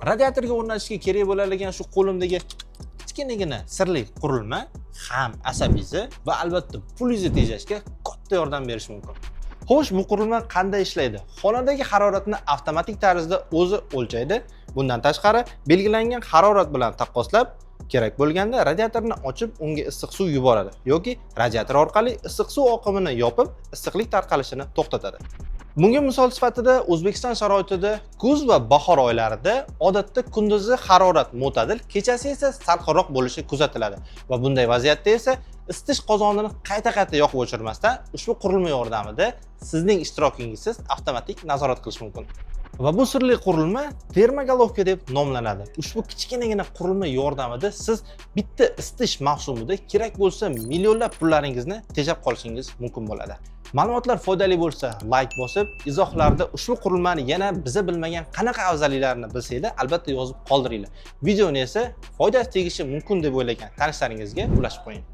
Radiatorga o'rnatishga kerak bo'ladigan shu qo'limdagi kichkinagina sirli qurilma ham asabingizni va albatta pulingizni tejashga katta yordam berishi mumkin. Xo'sh, bu qurilma qanday ishlaydi? Xonadagi haroratni avtomatik tarzda o'zi o'lchaydi. Bundan tashqari, belgilangan harorat bilan taqqoslab, kerak bo'lganda radiatorni ochib, unga issiq suv yuboradi yoki radiator orqali issiq suv oqimini yopib, issiqlik tarqalishini to'xtatadi. Bunga misol sifatida O'zbekiston sharoitida kuz va bahor oylarida odatda kunduzi harorat mo'tadil, kechasi esa salqinroq bo'lishi kuzatiladi va bunday vaziyatda esa isitish qozonini qayta yoqib o'chirmasdan ushbu qurilma yordamida sizning ishtirokingizsiz avtomatik nazorat qilish mumkin. Va bu sirli qurilma termogolovka deb nomlanadi. Ushbu kichkinagina qurilma yordamida siz bitta isitish mavsumida kerak bo'lsa millionlab pullaringizni tejab qolishingiz mumkin bo'ladi. Ma'lumotlar foydali bo'lsa, like bosib, izohlarda ushbu qurilmani yana biza bilmagan qanaqa afzalliklarini bilsanglar, albatta yozib qoldiringlar. Videoni esa foydasi tegishi mumkin deb o'ylagan tanishlaringizga ulashib qo'ying.